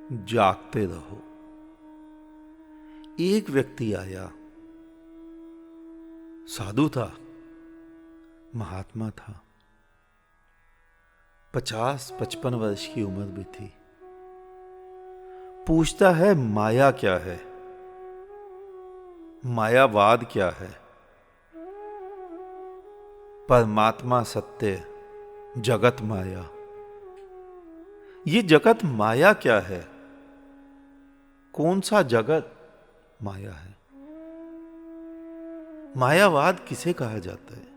जागते रहो। एक व्यक्ति आया, साधु था, महात्मा था, 50-55 वर्ष की उम्र भी थी। पूछता है माया क्या है, मायावाद क्या है, परमात्मा सत्य, जगत माया। ये जगत माया क्या है, कौन सा जगत माया है, मायावाद किसे कहा जाता है।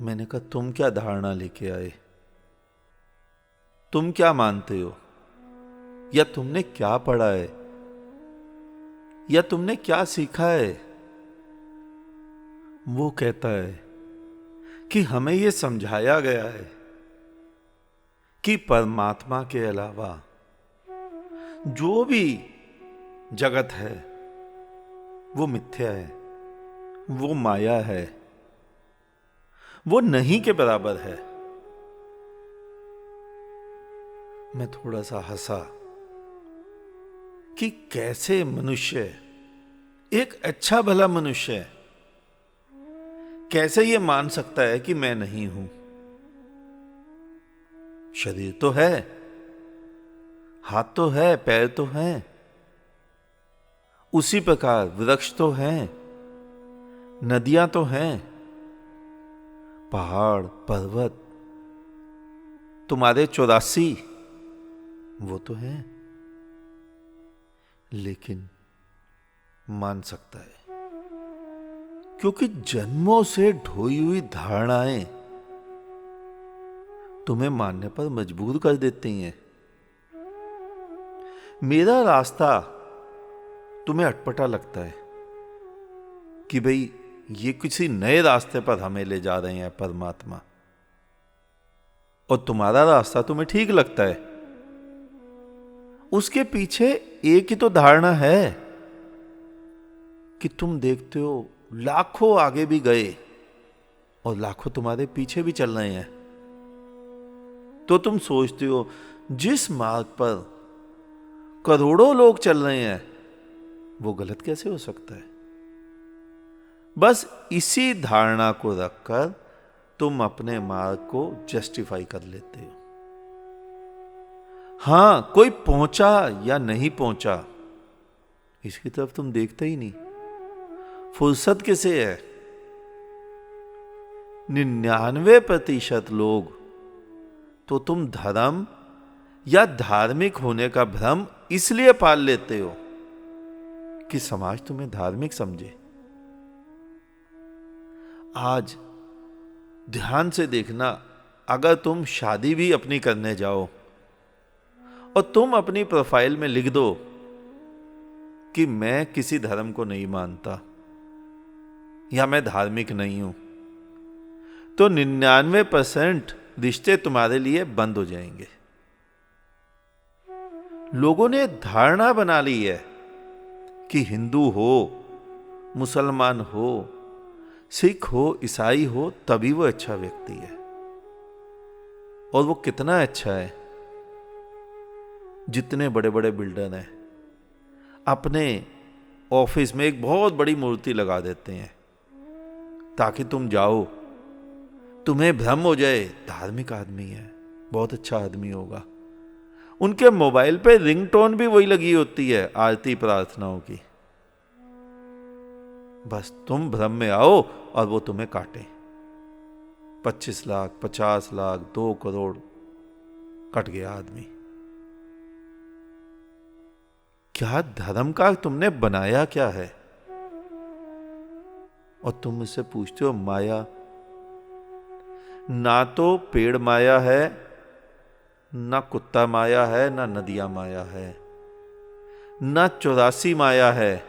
मैंने कहा तुम क्या धारणा लेके आए, तुम क्या मानते हो, या तुमने क्या पढ़ा है, या तुमने क्या सीखा है। वो कहता है कि हमें यह समझाया गया है कि परमात्मा के अलावा जो भी जगत है वो मिथ्या है, वो माया है, वो नहीं के बराबर है। मैं थोड़ा सा हंसा कि कैसे मनुष्य, एक अच्छा भला मनुष्य कैसे ये मान सकता है कि मैं नहीं हूं। शरीर तो है, हाथ तो है, पैर तो हैं, उसी प्रकार वृक्ष तो हैं, नदियां तो हैं, पहाड़ पर्वत तुम्हारे 84 वो तो हैं। लेकिन मान सकता है क्योंकि जन्मों से ढोई हुई धारणाएं तुम्हें मानने पर मजबूर कर देती हैं। मेरा रास्ता तुम्हें अटपटा लगता है कि भाई ये किसी नए रास्ते पर हमें ले जा रहे हैं परमात्मा, और तुम्हारा रास्ता तुम्हें ठीक लगता है। उसके पीछे एक ही तो धारणा है कि तुम देखते हो लाखों आगे भी गए और लाखों तुम्हारे पीछे भी चल रहे हैं, तो तुम सोचते हो जिस मार्ग पर करोड़ों लोग चल रहे हैं वो गलत कैसे हो सकता है। बस इसी धारणा को रखकर तुम अपने मार्ग को जस्टिफाई कर लेते हो। हां, कोई पहुंचा या नहीं पहुंचा इसकी तरफ तुम देखते ही नहीं। फुर्सत किसे है। 99% लोग तो तुम धर्म या धार्मिक होने का भ्रम इसलिए पाल लेते हो कि समाज तुम्हें धार्मिक समझे। आज ध्यान से देखना, अगर तुम शादी भी अपनी करने जाओ और तुम अपनी प्रोफाइल में लिख दो कि मैं किसी धर्म को नहीं मानता या मैं धार्मिक नहीं हूं, तो 99% रिश्ते तुम्हारे लिए बंद हो जाएंगे। लोगों ने धारणा बना ली है कि हिंदू हो, मुसलमान हो, सिख हो, ईसाई हो, तभी वो अच्छा व्यक्ति है। और वो कितना अच्छा है। जितने बड़े बड़े बिल्डर हैं अपने ऑफिस में एक बहुत बड़ी मूर्ति लगा देते हैं ताकि तुम जाओ, तुम्हें भ्रम हो जाए धार्मिक आदमी है, बहुत अच्छा आदमी होगा। उनके मोबाइल पे रिंगटोन भी वही लगी होती है आरती प्रार्थनाओं की। बस तुम भ्रम में आओ और वो तुम्हें काटे। 25 लाख, 50 लाख, 2 करोड़ कट गया आदमी। क्या धर्म का तुमने बनाया क्या है। और तुम मुझसे पूछते हो माया। ना तो पेड़ माया है, ना कुत्ता माया है, ना नदियां माया है, ना 84 माया है,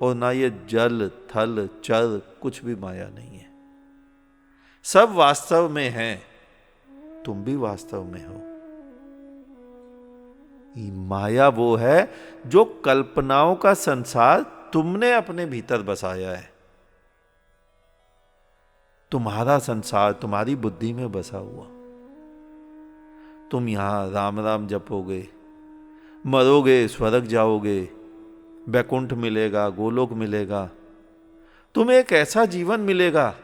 और ना ये जल थल चर कुछ भी माया नहीं है। सब वास्तव में है, तुम भी वास्तव में हो। माया वो है जो कल्पनाओं का संसार तुमने अपने भीतर बसाया है। तुम्हारा संसार तुम्हारी बुद्धि में बसा हुआ। तुम यहां राम राम जपोगे, मरोगे स्वर्ग जाओगे, बैकुंठ मिलेगा, गोलोक मिलेगा, तुम्हें एक ऐसा जीवन मिलेगा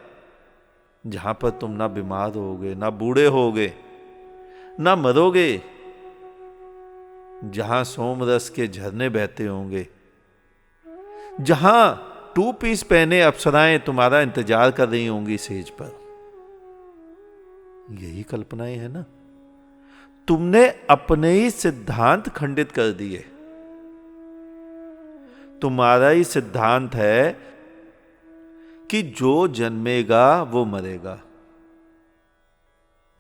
जहां पर तुम ना बीमार होगे, ना बूढ़े होगे, ना मरोगे, जहां सोमरस के झरने बहते होंगे, जहां 2 पीस पहने अप्सराएं तुम्हारा इंतजार कर रही होंगी सेज पर। यही कल्पनाएं है ना। तुमने अपने ही सिद्धांत खंडित कर दिए। तुम्हारा ही सिद्धांत है कि जो जन्मेगा वो मरेगा।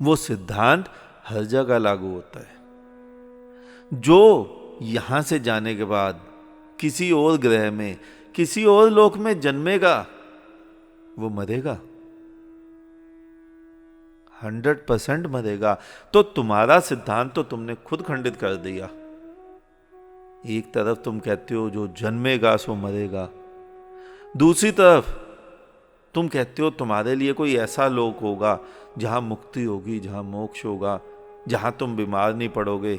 वो सिद्धांत हर जगह लागू होता है। जो यहां से जाने के बाद किसी और ग्रह में, किसी और लोक में जन्मेगा वो मरेगा, 100% मरेगा। तो तुम्हारा सिद्धांत तो तुमने खुद खंडित कर दिया। एक तरफ तुम कहते हो जो जन्मेगा सो मरेगा, दूसरी तरफ तुम कहते हो तुम्हारे लिए कोई ऐसा लोक होगा जहां मुक्ति होगी, जहां मोक्ष होगा, जहां तुम बीमार नहीं पड़ोगे,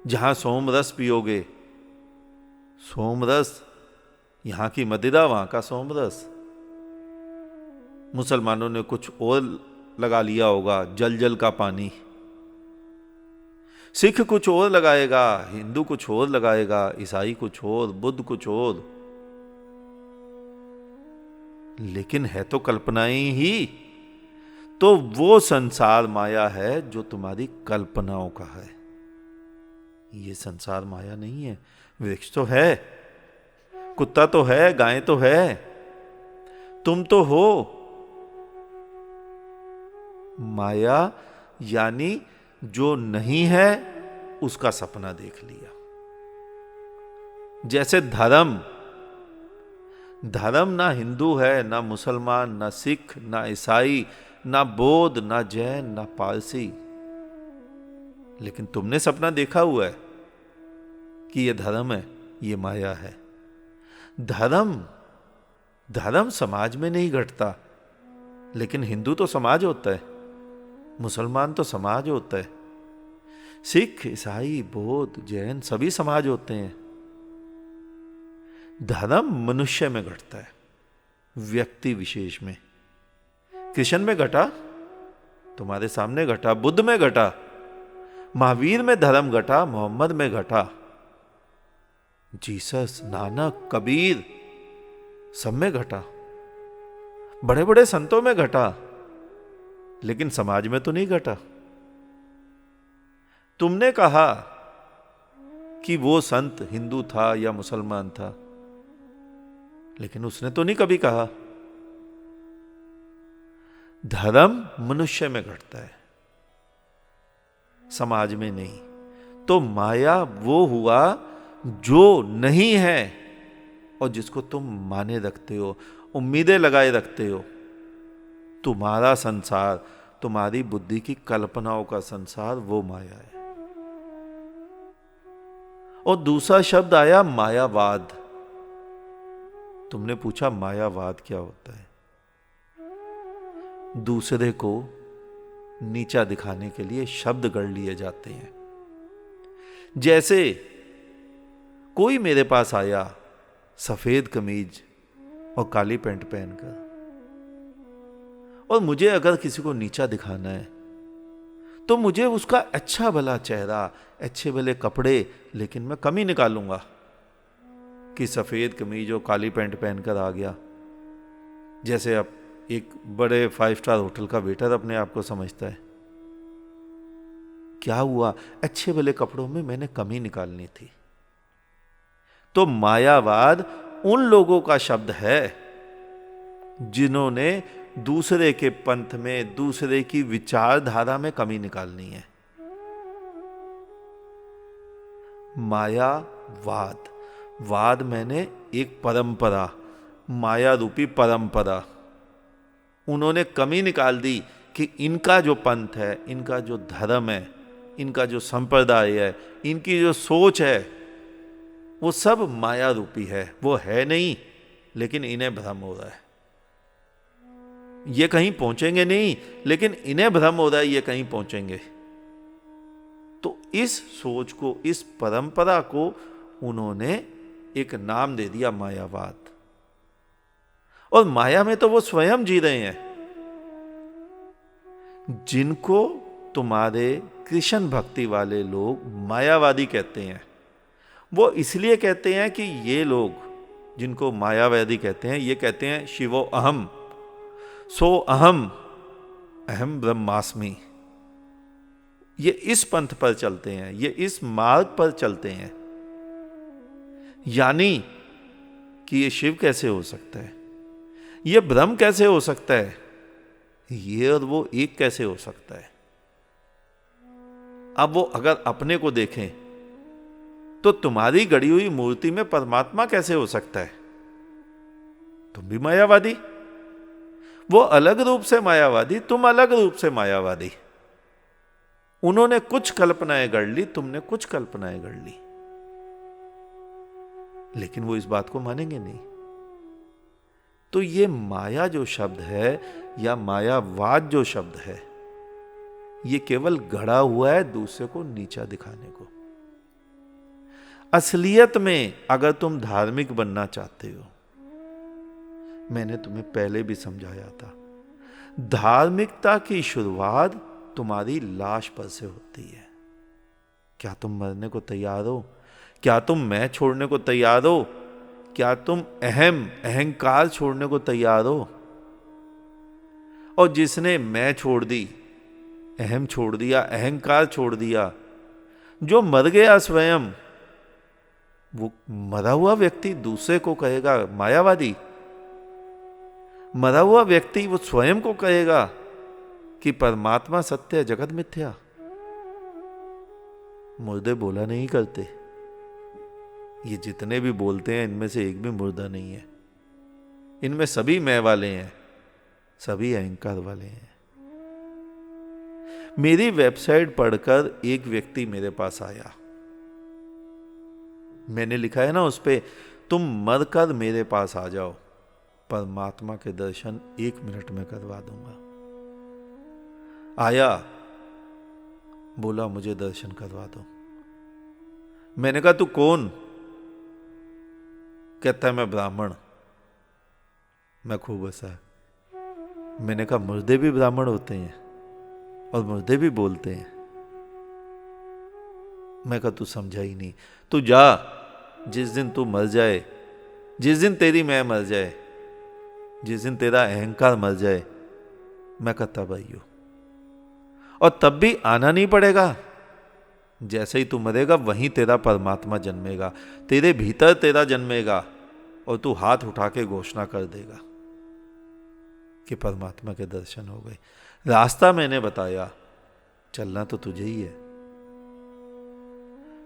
जहां सोमरस पियोगे। सोमरस, यहां की मदिरा वहां का सोमरस। मुसलमानों ने कुछ और लगा लिया होगा, जल जल का पानी। सिख कुछ और लगाएगा, हिंदू कुछ और लगाएगा, ईसाई कुछ और, बुद्ध कुछ और। लेकिन है तो कल्पनाएं ही। तो वो संसार माया है जो तुम्हारी कल्पनाओं का है। ये संसार माया नहीं है। वृक्ष तो है, कुत्ता तो है, गाय तो है, तुम तो हो। माया यानी जो नहीं है उसका सपना देख लिया। जैसे धर्म, धर्म ना हिंदू है, ना मुसलमान, ना सिख, ना ईसाई, ना बौद्ध, ना जैन, ना पारसी। लेकिन तुमने सपना देखा हुआ है कि ये धर्म है, ये माया है। धर्म, धर्म समाज में नहीं घटता। लेकिन हिंदू तो समाज होता है, मुसलमान तो समाज होता है, सिख, ईसाई, बौद्ध, जैन सभी समाज होते हैं। धर्म मनुष्य में घटता है, व्यक्ति विशेष में। कृष्ण में घटा, तुम्हारे सामने घटा, बुद्ध में घटा, महावीर में धर्म घटा, मोहम्मद में घटा, जीसस, नानक, कबीर सब में घटा, बड़े बड़े संतों में घटा। लेकिन समाज में तो नहीं घटा। तुमने कहा कि वो संत हिंदू था या मुसलमान था, लेकिन उसने तो नहीं कभी कहा। धर्म मनुष्य में घटता है, समाज में नहीं। तो माया वो हुआ जो नहीं है और जिसको तुम माने रखते हो, उम्मीदें लगाए रखते हो। तुम्हारा संसार, तुम्हारी बुद्धि की कल्पनाओं का संसार, वो माया है। और दूसरा शब्द आया मायावाद। तुमने पूछा मायावाद क्या होता है? दूसरे को नीचा दिखाने के लिए शब्द गढ़ लिए जाते हैं। जैसे कोई मेरे पास आया सफेद कमीज और काली पैंट पहनकर, और मुझे अगर किसी को नीचा दिखाना है तो मुझे उसका अच्छा भला चेहरा, अच्छे भले कपड़े, लेकिन मैं कमी निकालूंगा कि सफेद कमीज और काली पैंट पहनकर आ गया। जैसे अब एक बड़े 5 स्टार होटल का वेटर अपने आप को समझता है। क्या हुआ? अच्छे भले कपड़ों में मैंने कमी निकालनी थी। तो मायावाद उन लोगों का शब्द है जिन्होंने दूसरे के पंथ में, दूसरे की विचारधारा में कमी निकालनी है। मायावाद, वाद मैंने एक परंपरा, माया रूपी परंपरा। उन्होंने कमी निकाल दी कि इनका जो पंथ है, इनका जो धर्म है, इनका जो संप्रदाय है, इनकी जो सोच है, वो सब माया रूपी है। वो है नहीं, लेकिन इन्हें भ्रम हो रहा है। ये कहीं पहुंचेंगे नहीं, लेकिन इन्हें भ्रम हो रहा है ये कहीं पहुंचेंगे। इस सोच को, इस परंपरा को उन्होंने एक नाम दे दिया, मायावाद। और माया में तो वो स्वयं जी रहे हैं, जिनको तुम्हारे कृष्ण भक्ति वाले लोग मायावादी कहते हैं। वो इसलिए कहते हैं कि ये लोग जिनको मायावादी कहते हैं, ये कहते हैं शिवो अहम, सो अहम, अहम ब्रह्मास्मि। ये इस पंथ पर चलते हैं, ये इस मार्ग पर चलते हैं। यानी कि ये शिव कैसे हो सकता है, ये ब्रह्म कैसे हो सकता है, ये और वो एक कैसे हो सकता है। अब वो अगर अपने को देखें तो तुम्हारी गढ़ी हुई मूर्ति में परमात्मा कैसे हो सकता है? तुम भी मायावादी। वो अलग रूप से मायावादी, तुम अलग रूप से मायावादी। उन्होंने कुछ कल्पनाएं गढ़ ली, तुमने कुछ कल्पनाएं गढ़ ली, लेकिन वो इस बात को मानेंगे नहीं। तो ये माया जो शब्द है, या मायावाद जो शब्द है, ये केवल गढ़ा हुआ है दूसरे को नीचा दिखाने को। असलियत में अगर तुम धार्मिक बनना चाहते हो, मैंने तुम्हें पहले भी समझाया था, धार्मिकता की शुरुआत तुम्हारी लाश पर से होती है। क्या तुम मरने को तैयार हो? क्या तुम मैं छोड़ने को तैयार हो? क्या तुम अहंकार छोड़ने को तैयार हो? और जिसने मैं छोड़ दी, अहम छोड़ दिया, अहंकार छोड़ दिया, जो मर गया स्वयं, वो मरा हुआ व्यक्ति दूसरे को कहेगा मायावादी। मरा हुआ व्यक्ति वो स्वयं को कहेगा कि परमात्मा सत्य है, जगत मिथ्या। मुर्दे बोला नहीं करते। ये जितने भी बोलते हैं, इनमें से एक भी मुर्दा नहीं है। इनमें सभी मैं वाले हैं, सभी अहंकार वाले हैं। मेरी वेबसाइट पढ़कर एक व्यक्ति मेरे पास आया। मैंने लिखा है ना उस पे, तुम मरकर मेरे पास आ जाओ, परमात्मा के दर्शन 1 मिनट में करवा दूंगा। आया, बोला मुझे दर्शन करवा दो। मैंने कहा तू कौन? कहता है मैं ब्राह्मण। मैं खूब हंसा। मैंने कहा मुर्दे भी ब्राह्मण होते हैं और मुर्दे भी बोलते हैं। मैं कहा तू समझा ही नहीं। तू जा, जिस दिन तू मर जाए, जिस दिन तेरी मैं मर जाए, जिस दिन तेरा अहंकार मर जाए, मैं कहता भाई हूं। और तब भी आना नहीं पड़ेगा। जैसे ही तू मरेगा वहीं तेरा परमात्मा जन्मेगा, तेरे भीतर तेरा जन्मेगा, और तू हाथ उठा के घोषणा कर देगा कि परमात्मा के दर्शन हो गए। रास्ता मैंने बताया, चलना तो तुझे ही है।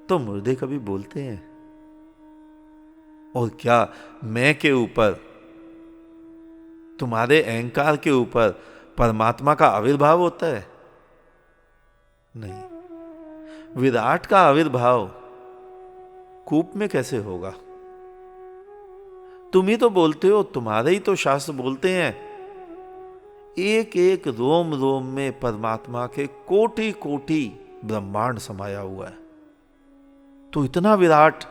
तो मुर्दे कभी बोलते हैं? और क्या मैं के ऊपर, तुम्हारे अहंकार के ऊपर परमात्मा का आविर्भाव होता है? नहीं। विराट का आविर्भाव कूप में कैसे होगा? तुम ही तो बोलते हो, तुम्हारे ही तो शास्त्र बोलते हैं, एक एक रोम रोम में परमात्मा के कोटि कोटि ब्रह्मांड समाया हुआ है। तो इतना विराट,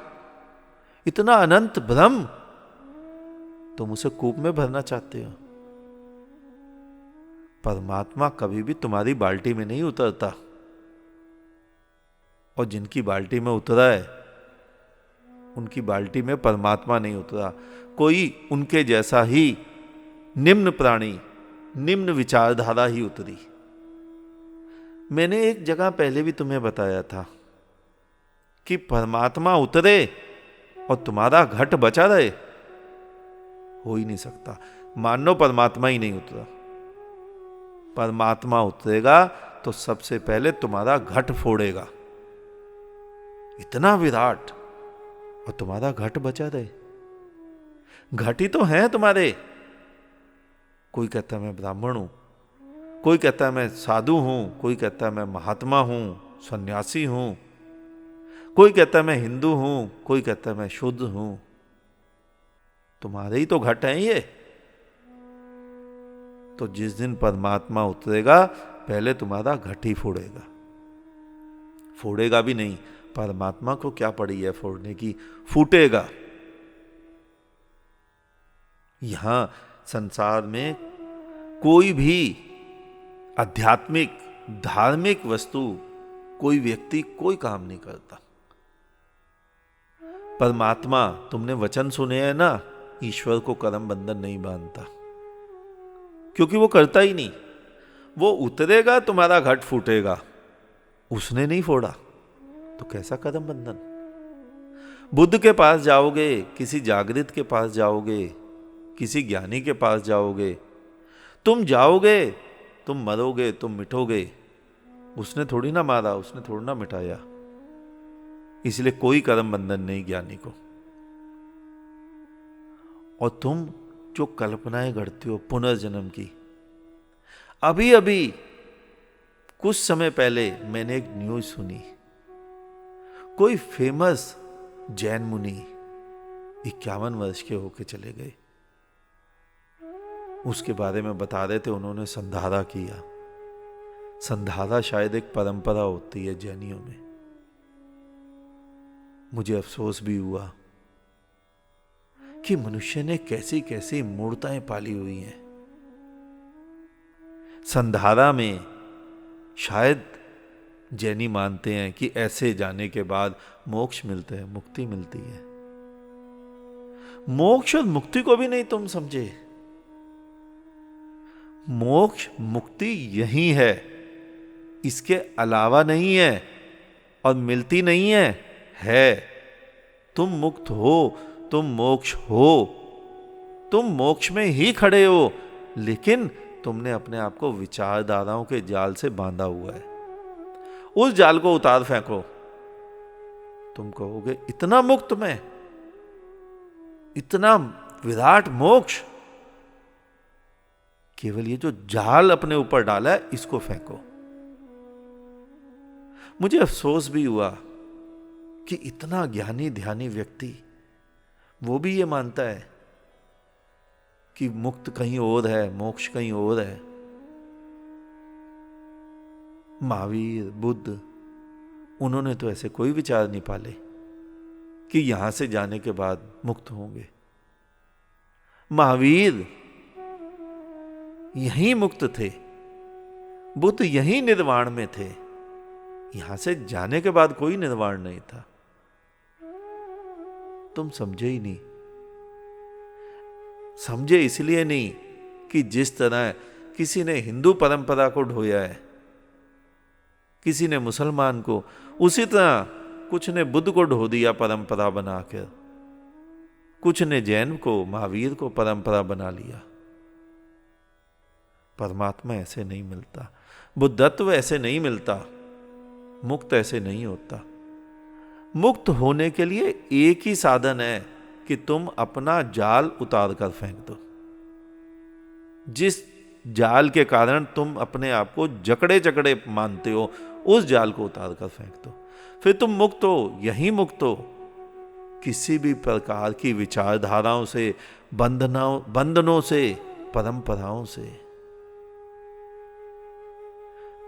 इतना अनंत ब्रह्म तुम उसे कूप में भरना चाहते हो? परमात्मा कभी भी तुम्हारी बाल्टी में नहीं उतरता, और जिनकी बाल्टी में उतरा है उनकी बाल्टी में परमात्मा नहीं उतरा। कोई उनके जैसा ही निम्न प्राणी, निम्न विचारधारा ही उतरी। मैंने एक जगह पहले भी तुम्हें बताया था कि परमात्मा उतरे और तुम्हारा घट बचा रहे, हो ही नहीं सकता। मान लो परमात्मा ही नहीं उतरा, परमात्मा उतरेगा तो सबसे पहले तुम्हारा घट फोड़ेगा। इतना विराट और तुम्हारा घट बचा रहे। घट ही तो है तुम्हारे। कोई कहता है मैं ब्राह्मण हूं, कोई कहता है मैं साधु हूं, कोई कहता है मैं महात्मा हूं, सन्यासी हूं, कोई कहता है मैं हिंदू हूं, कोई कहता है मैं शुद्ध हूं। तुम्हारे ही तो घट हैं ये। तो जिस दिन परमात्मा उतरेगा पहले तुम्हारा घट ही फोड़ेगा, फोड़ेगा भी नहीं। परमात्मा को क्या पड़ी है फोड़ने की, फूटेगा। यहां संसार में कोई भी आध्यात्मिक धार्मिक वस्तु, कोई व्यक्ति कोई काम नहीं करता। परमात्मा, तुमने वचन सुने हैं ना, ईश्वर को कर्म बंधन नहीं बांधता, क्योंकि वो करता ही नहीं। वो उतरेगा, तुम्हारा घट फूटेगा, उसने नहीं फोड़ा तो कैसा कर्म बंधन। बुद्ध के पास जाओगे, किसी जागृत के पास जाओगे, किसी ज्ञानी के पास जाओगे, तुम जाओगे, तुम मरोगे, तुम मिटोगे। उसने थोड़ी ना मारा, उसने थोड़ी ना मिटाया। इसलिए कोई कर्म बंधन नहीं ज्ञानी को। और तुम जो कल्पनाएं गढ़ते हो पुनर्जन्म की, अभी अभी कुछ समय पहले मैंने एक न्यूज सुनी, कोई फेमस जैन मुनि 51 वर्ष के होके चले गए। उसके बारे में बता रहे थे, उन्होंने संधारा किया। संधारा शायद एक परंपरा होती है जैनियों में। मुझे अफसोस भी हुआ कि मनुष्य ने कैसी कैसी मूर्ताएं पाली हुई हैं। संधारा में शायद जैनी मानते हैं कि ऐसे जाने के बाद मोक्ष मिलते हैं, मुक्ति मिलती है। मोक्ष और मुक्ति को भी नहीं तुम समझे। मोक्ष मुक्ति यही है, इसके अलावा नहीं है और मिलती नहीं है। तुम मुक्त हो, तुम मोक्ष हो, तुम मोक्ष में ही खड़े हो, लेकिन तुमने अपने आप को विचारधाराओं के जाल से बांधा हुआ है। उस जाल को उतार फेंको। तुम कहोगे इतना मुक्त में, इतना विराट मोक्ष। केवल ये जो जाल अपने ऊपर डाला है, इसको फेंको। मुझे अफसोस भी हुआ कि इतना ज्ञानी ध्यानी व्यक्ति, वो भी ये मानता है कि मुक्त कहीं और है, मोक्ष कहीं और है। महावीर, बुद्ध, उन्होंने तो ऐसे कोई विचार नहीं पाले कि यहां से जाने के बाद मुक्त होंगे। महावीर यहीं मुक्त थे, बुद्ध यहीं निर्वाण में थे। यहां से जाने के बाद कोई निर्वाण नहीं था। तुम समझे ही नहीं। समझे इसलिए नहीं कि जिस तरह किसी ने हिंदू परंपरा को ढोया है, किसी ने मुसलमान को, उसी तरह कुछ ने बुद्ध को ढो दिया परंपरा बनाकर, कुछ ने जैन को, महावीर को परंपरा बना लिया। परमात्मा ऐसे नहीं मिलता, बुद्धत्व ऐसे नहीं मिलता, मुक्त ऐसे नहीं होता। मुक्त होने के लिए एक ही साधन है कि तुम अपना जाल उतार कर फेंक दो। जिस जाल के कारण तुम अपने आप को जकड़े जकड़े मानते हो, उस जाल को उतार कर फेंक दो, फिर तुम मुक्त हो। यही मुक्त हो किसी भी प्रकार की विचारधाराओं से, बंधनों से, परंपराओं से।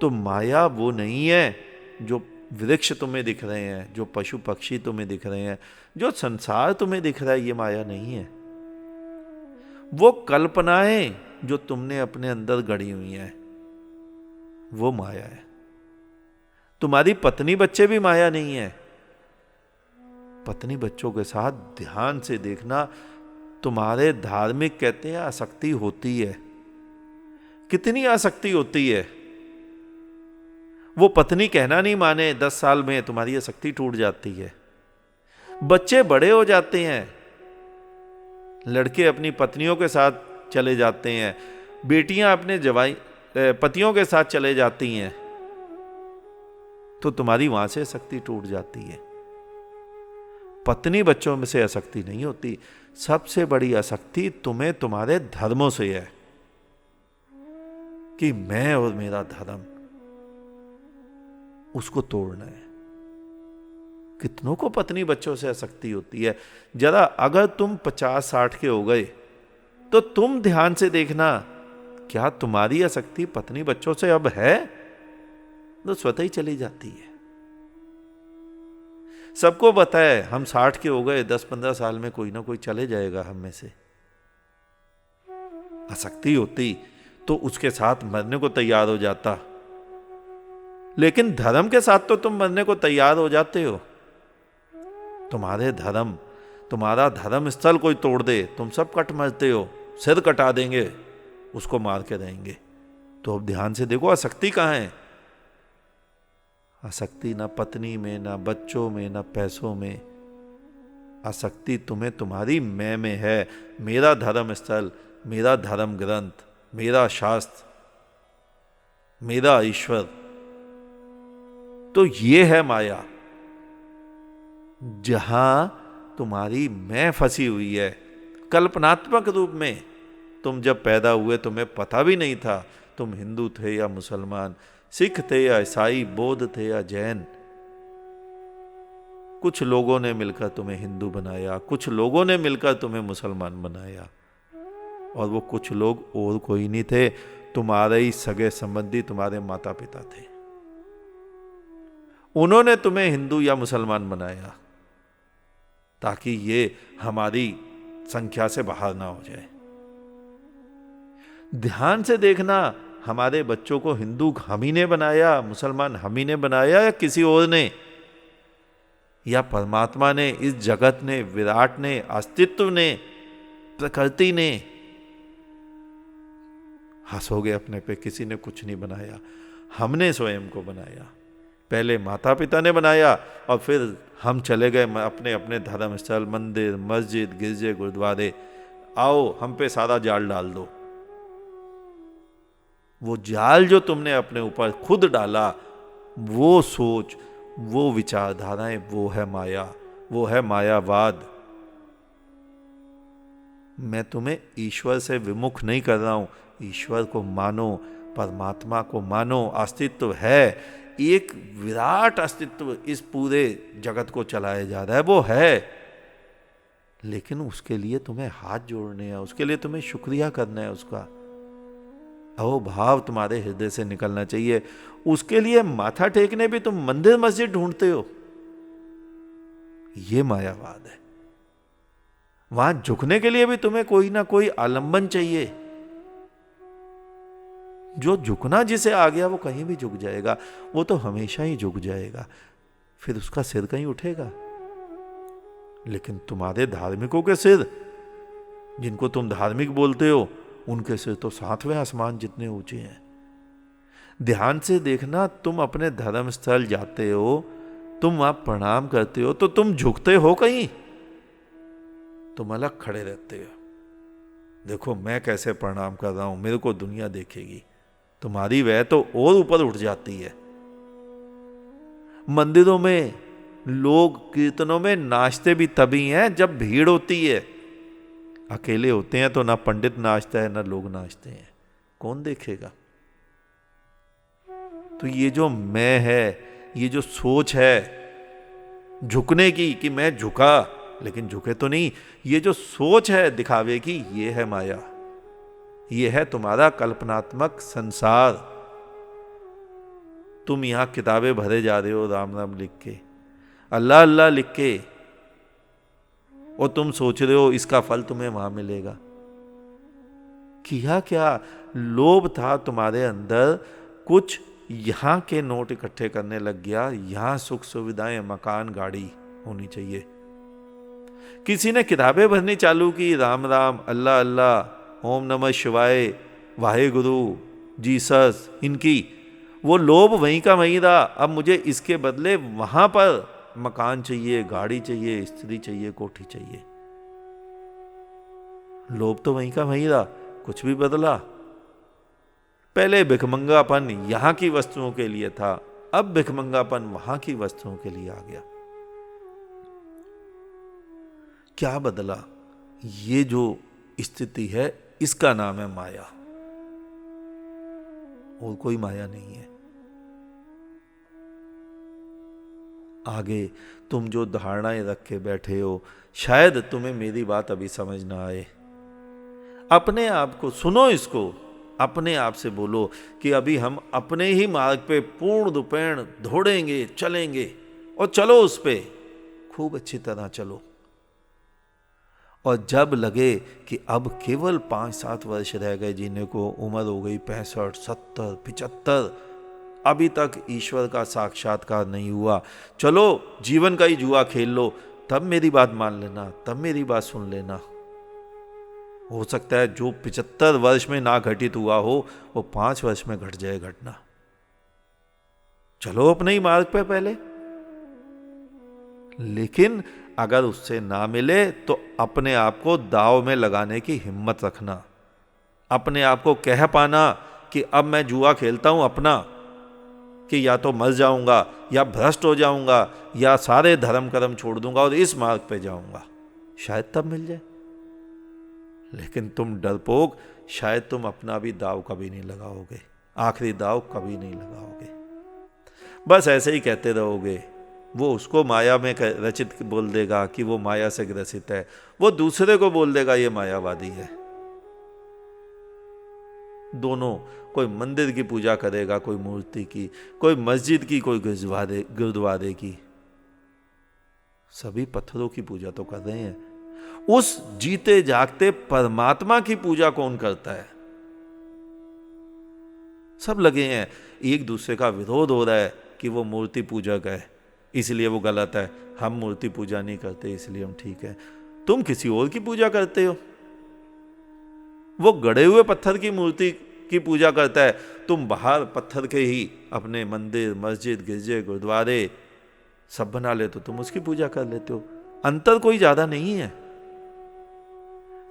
तो माया वो नहीं है जो वृक्ष तुम्हें दिख रहे हैं, जो पशु पक्षी तुम्हें दिख रहे हैं, जो संसार तुम्हें दिख रहा है, ये माया नहीं है। वो कल्पनाएं जो तुमने अपने अंदर गढ़ी हुई हैं, वो माया है। तुम्हारी पत्नी बच्चे भी माया नहीं है। पत्नी बच्चों के साथ ध्यान से देखना, तुम्हारे धार्मिक कहते हैं आसक्ति होती है। कितनी आसक्ति होती है। वो पत्नी कहना नहीं माने, 10 साल में तुम्हारी आसक्ति टूट जाती है। बच्चे बड़े हो जाते हैं, लड़के अपनी पत्नियों के साथ चले जाते हैं, बेटियां अपने पतियों के साथ चले जाती हैं, तो तुम्हारी वहां से आसक्ति टूट जाती है। पत्नी बच्चों में से आसक्ति नहीं होती। सबसे बड़ी आसक्ति तुम्हें तुम्हारे धर्मों से है कि मैं और मेरा धर्म, उसको तोड़ना है। कितनों को पत्नी बच्चों से आसक्ति होती है। जरा अगर तुम 50-60 के हो गए तो तुम ध्यान से देखना, क्या तुम्हारी आसक्ति पत्नी बच्चों से अब है? तो स्वतः ही चली जाती है। सबको पता है हम 60 के हो गए, 10-15 साल में कोई ना कोई चले जाएगा हम में से। आसक्ति होती तो उसके साथ मरने को तैयार हो जाता, लेकिन धर्म के साथ तो तुम मरने को तैयार हो जाते हो। तुम्हारा धर्म स्थल कोई तोड़ दे, तुम सब कट मरते हो, सिर कटा देंगे, उसको मार के रहेंगे। तो अब ध्यान से देखो आसक्ति कहाँ है। आसक्ति ना पत्नी में, ना बच्चों में, ना पैसों में। आसक्ति तुम्हें तुम्हारी मैं में है। मेरा धर्म स्थल, मेरा धर्म ग्रंथ, मेरा शास्त्र, मेरा ईश्वर। तो ये है माया, जहां तुम्हारी मैं फंसी हुई है कल्पनात्मक रूप में। तुम जब पैदा हुए तुम्हें पता भी नहीं था तुम हिंदू थे या मुसलमान, सिख थे या ईसाई, बौद्ध थे या जैन। कुछ लोगों ने मिलकर तुम्हें हिंदू बनाया, कुछ लोगों ने मिलकर तुम्हें मुसलमान बनाया, और वो कुछ लोग और कोई नहीं थे, तुम्हारे ही सगे संबंधी, तुम्हारे माता पिता थे। उन्होंने तुम्हें हिंदू या मुसलमान बनाया ताकि ये हमारी संख्या से बाहर ना हो जाए। ध्यान से देखना, हमारे बच्चों को हिंदू हम ही ने बनाया, मुसलमान हम ही ने बनाया, या किसी और ने, या परमात्मा ने, इस जगत ने, विराट ने, अस्तित्व ने, प्रकृति ने। हंसोगे अपने पे, किसी ने कुछ नहीं बनाया, हमने स्वयं को बनाया। पहले माता पिता ने बनाया और फिर हम चले गए अपने अपने धर्म स्थल, मंदिर, मस्जिद, गिरजे, गुरुद्वारे। आओ हम पे सारा जाल डाल दो। वो जाल जो तुमने अपने ऊपर खुद डाला, वो सोच, वो विचारधाराएं, वो है माया, वो है मायावाद। मैं तुम्हें ईश्वर से विमुख नहीं कर रहा हूं। ईश्वर को मानो, परमात्मा को मानो, अस्तित्व है, एक विराट अस्तित्व इस पूरे जगत को चलाया जा रहा है, वो है। लेकिन उसके लिए तुम्हें हाथ जोड़ने हैं, उसके लिए तुम्हें शुक्रिया करना है, उसका अहोभाव तुम्हारे हृदय से निकलना चाहिए। उसके लिए माथा टेकने भी तुम मंदिर मस्जिद ढूंढते हो, ये मायावाद है। वहां झुकने के लिए भी तुम्हें कोई ना कोई आलंबन चाहिए। जो झुकना जिसे आ गया वो कहीं भी झुक जाएगा, वो तो हमेशा ही झुक जाएगा, फिर उसका सिर कहीं उठेगा। लेकिन तुम्हारे धार्मिकों के सिर, जिनको तुम धार्मिक बोलते हो, उनके सिर तो 7वें आसमान जितने ऊंचे हैं। ध्यान से देखना, तुम अपने धर्म स्थल जाते हो, तुम वहां प्रणाम करते हो, तो तुम झुकते हो कहीं? तुम अलग खड़े रहते हो, देखो मैं कैसे प्रणाम कर रहा हूं, मेरे को दुनिया देखेगी। तुम्हारी वह तो और ऊपर उठ जाती है। मंदिरों में लोग कीर्तनों में नाचते भी तभी हैं जब भीड़ होती है। अकेले होते हैं तो ना पंडित नाचता है ना लोग नाचते हैं, कौन देखेगा? तो ये जो मैं है, ये जो सोच है झुकने की कि मैं झुका, लेकिन झुके तो नहीं, ये जो सोच है दिखावे की, ये है माया। ये है तुम्हारा कल्पनात्मक संसार। तुम यहां किताबें भरे जा रहे हो राम राम लिख के, अल्लाह अल्लाह लिख के, और तुम सोच रहे हो इसका फल तुम्हें वहां मिलेगा। किया क्या? लोभ था तुम्हारे अंदर, कुछ यहां के नोट इकट्ठे करने लग गया, यहां सुख सुविधाएं, मकान, गाड़ी होनी चाहिए। किसी ने किताबें भरनी चालू की, राम राम, अल्लाह अल्लाह, ओम नमः शिवाय, वाहेगुरु, जीसस, इनकी, वो लोभ वहीं का वहीं रहा। अब मुझे इसके बदले वहां पर मकान चाहिए, गाड़ी चाहिए, स्त्री चाहिए, कोठी चाहिए। लोभ तो वहीं का वहीं रहा, कुछ भी बदला? पहले भिखमंगापन यहां की वस्तुओं के लिए था, अब भिखमंगापन वहां की वस्तुओं के लिए आ गया। क्या बदला? ये जो स्थिति है इसका नाम है माया, और कोई माया नहीं है। आगे तुम जो धारणाएं रख के बैठे हो, शायद तुम्हें मेरी बात अभी समझ ना आए। अपने आप को सुनो, इसको अपने आप से बोलो कि अभी हम अपने ही मार्ग पे पूर्ण रूपेण दौड़ेंगे, चलेंगे, और चलो उस पे। खूब अच्छी तरह चलो। और जब लगे कि अब केवल 5-7 वर्ष रह गए जीने को, उम्र हो गई 65, 70, 75, अभी तक ईश्वर का साक्षात्कार नहीं हुआ, चलो जीवन का ही जुआ खेल लो, तब मेरी बात मान लेना, तब मेरी बात सुन लेना। हो सकता है जो 75 वर्ष में ना घटित हुआ हो वो 5 वर्ष में घट जाए घटना। चलो अपने ही मार्ग पे पहले। लेकिन अगर उससे ना मिले तो अपने आप को दांव में लगाने की हिम्मत रखना, अपने आप को कह पाना कि अब मैं जुआ खेलता हूं अपना, कि या तो मर जाऊंगा या भ्रष्ट हो जाऊंगा या सारे धर्म कर्म छोड़ दूंगा और इस मार्ग पे जाऊंगा, शायद तब मिल जाए। लेकिन तुम डरपोक, शायद तुम अपना भी दाव कभी नहीं लगाओगे, आखिरी दाव कभी नहीं लगाओगे। बस ऐसे ही कहते रहोगे। वो उसको माया में रचित बोल देगा कि वो माया से ग्रसित है, वो दूसरे को बोल देगा ये मायावादी है। दोनों, कोई मंदिर की पूजा करेगा, कोई मूर्ति की, कोई मस्जिद की, कोई गुरुद्वारे की, सभी पत्थरों की पूजा तो कर रहे हैं। उस जीते जागते परमात्मा की पूजा कौन करता है? सब लगे हैं, एक दूसरे का विरोध हो रहा है कि वो मूर्ति पूजक है इसलिए वो गलत है, हम मूर्ति पूजा नहीं करते इसलिए हम ठीक है। तुम किसी और की पूजा करते हो, वो गड़े हुए पत्थर की मूर्ति की पूजा करता है, तुम बाहर पत्थर के ही अपने मंदिर, मस्जिद, गिरजे, गुरुद्वारे सब बना लेते हो, तुम उसकी पूजा कर लेते हो। अंतर कोई ज्यादा नहीं है,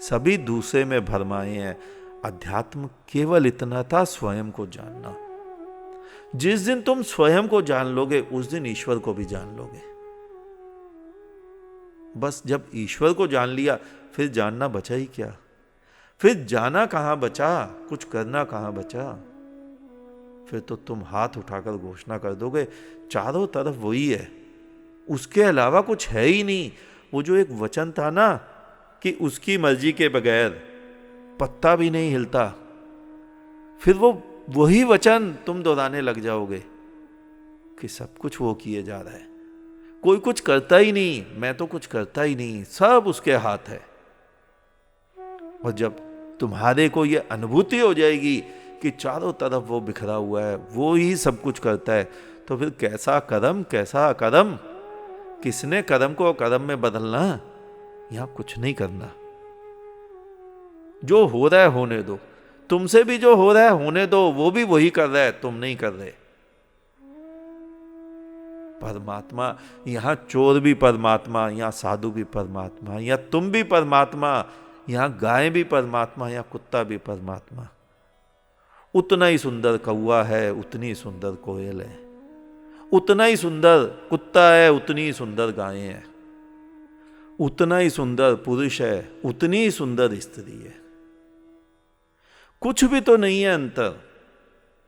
सभी दूसरे में भरमाए हैं। अध्यात्म केवल इतना था, स्वयं को जानना। जिस दिन तुम स्वयं को जान लोगे उस दिन ईश्वर को भी जान लोगे। बस जब ईश्वर को जान लिया फिर जानना बचा ही क्या, फिर जाना कहां बचा, कुछ करना कहां बचा। फिर तो तुम हाथ उठाकर घोषणा कर दोगे चारों तरफ वही है, उसके अलावा कुछ है ही नहीं। वो जो एक वचन था ना कि उसकी मर्जी के बगैर पत्ता भी नहीं हिलता, फिर वो वही वचन तुम दोहराने लग जाओगे कि सब कुछ वो किए जा रहा है, कोई कुछ करता ही नहीं, मैं तो कुछ करता ही नहीं, सब उसके हाथ है। और जब तुम्हारे को ये अनुभूति हो जाएगी कि चारों तरफ वो बिखरा हुआ है, वो ही सब कुछ करता है, तो फिर कैसा कर्म कैसा अकर्म, किसने कर्म को कर्म में बदलना, यहां कुछ नहीं करना। जो हो रहा है होने दो, तुमसे भी जो हो रहा है होने दो, वो भी वही कर रहा है, तुम नहीं कर रहे। परमात्मा, यहां चोर भी परमात्मा, यहां साधु भी परमात्मा, यहां तुम भी परमात्मा, यहां गाय भी परमात्मा, यहां कुत्ता भी परमात्मा। उतना ही सुंदर कौवा है, उतनी सुंदर कोयल है, उतना ही सुंदर कुत्ता है, उतनी ही सुंदर गाय है, उतना ही सुंदर पुरुष है, उतनी ही सुंदर स्त्री है। कुछ भी तो नहीं है अंतर।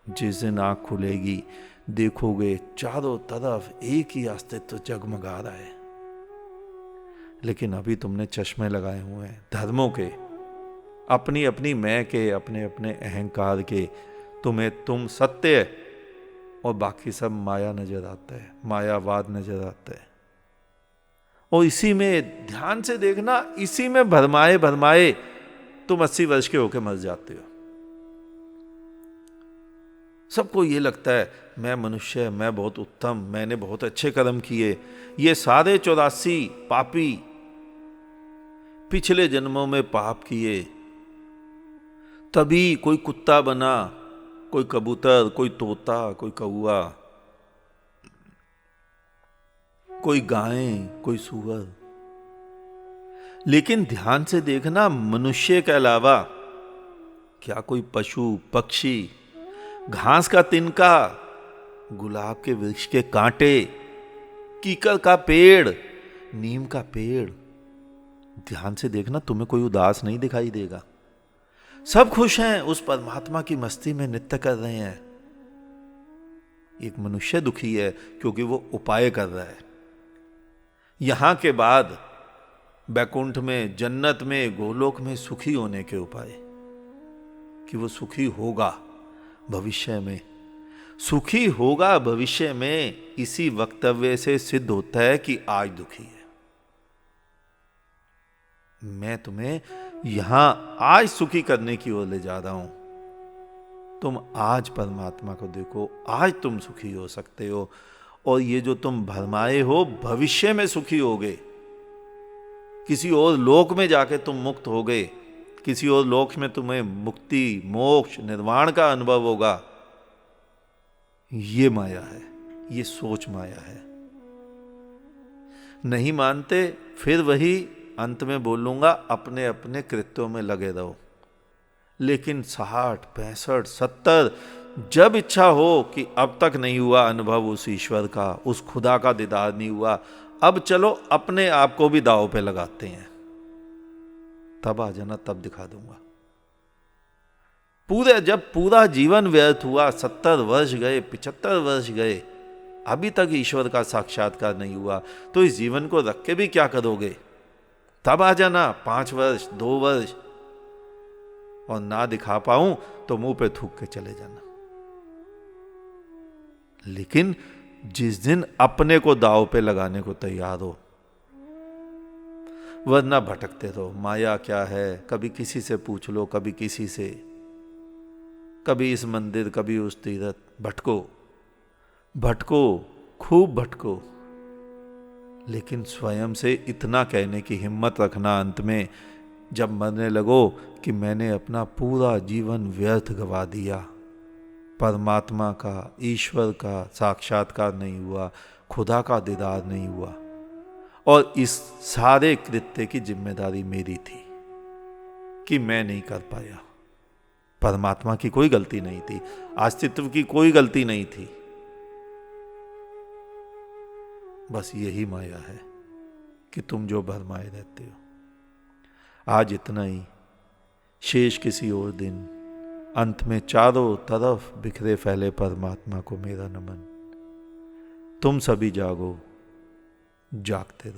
जिस दिन आंख खुलेगी देखोगे चारों तरफ एक ही अस्तित्व जगमगा रहा है। लेकिन अभी तुमने चश्मे लगाए हुए हैं धर्मों के, अपनी अपनी मैं के, अपने अपने अहंकार के। तुम्हें तुम सत्य है और बाकी सब माया नजर आता है, मायावाद नजर आता है। और इसी में ध्यान से देखना, इसी में भरमाए भरमाए तुम 80 वर्ष के होके मर जाते हो। सबको ये लगता है मैं मनुष्य, मैं बहुत उत्तम, मैंने बहुत अच्छे कर्म किए। ये सारे 84 पापी पिछले जन्मों में पाप किए, तभी कोई कुत्ता बना, कोई कबूतर, कोई तोता, कोई कौआ, कोई गाय, कोई सूअर। लेकिन ध्यान से देखना, मनुष्य के अलावा क्या कोई पशु, पक्षी, घास का तिनका, गुलाब के वृक्ष के कांटे, कीकर का पेड़, नीम का पेड़, ध्यान से देखना तुम्हें कोई उदास नहीं दिखाई देगा। सब खुश हैं, उस परमात्मा की मस्ती में नृत्य कर रहे हैं। एक मनुष्य दुखी है क्योंकि वो उपाय कर रहा है। यहां के बाद बैकुंठ में, जन्नत में, गोलोक में सुखी होने के उपाय, कि वो सुखी होगा भविष्य में, सुखी होगा भविष्य में, इसी वक्तव्य से सिद्ध होता है कि आज दुखी है। मैं तुम्हें यहां आज सुखी करने की ओर ले जा रहा हूं। तुम आज परमात्मा को देखो, आज तुम सुखी हो सकते हो। और ये जो तुम भरमाए हो, भविष्य में सुखी होगे, किसी और लोक में जाके तुम मुक्त होगे, किसी और लोक में तुम्हें मुक्ति, मोक्ष, निर्वाण का अनुभव होगा। ये माया है, ये सोच माया है। नहीं मानते, फिर वही अंत में बोलूंगा, अपने अपने कृत्यों में लगे रहो। लेकिन 60, 65, 70 जब इच्छा हो कि अब तक नहीं हुआ अनुभव उस ईश्वर का, उस खुदा का दीदार नहीं हुआ, अब चलो अपने आप को भी दांव पे लगाते हैं, तब आ जाना, तब दिखा दूंगा। जब पूरा जीवन व्यर्थ हुआ, 70 वर्ष गए, 75 वर्ष गए, अभी तक ईश्वर का साक्षात्कार नहीं हुआ, तो इस जीवन को रख के भी क्या करोगे? तब आ जाना, 5 वर्ष, 2 वर्ष, और ना दिखा पाऊं तो मुंह पे थूक के चले जाना। लेकिन जिस दिन अपने को दांव पे लगाने को तैयार हो, वरना भटकते रहो। माया क्या है, कभी किसी से पूछ लो, कभी किसी से, कभी इस मंदिर, कभी उस तीर्थ, भटको भटको, खूब भटको। लेकिन स्वयं से इतना कहने की हिम्मत रखना अंत में, जब मरने लगो, कि मैंने अपना पूरा जीवन व्यर्थ गवा दिया, परमात्मा का, ईश्वर का साक्षात्कार नहीं हुआ, खुदा का दीदार नहीं हुआ, और इस सारे कृत्य की जिम्मेदारी मेरी थी कि मैं नहीं कर पाया। परमात्मा की कोई गलती नहीं थी, अस्तित्व की कोई गलती नहीं थी। बस यही माया है कि तुम जो भरमाए रहते हो। आज इतना ही, शेष किसी और दिन। अंत में चारों तरफ बिखरे फैले परमात्मा को मेरा नमन। तुम सभी जागो, जागते रहो।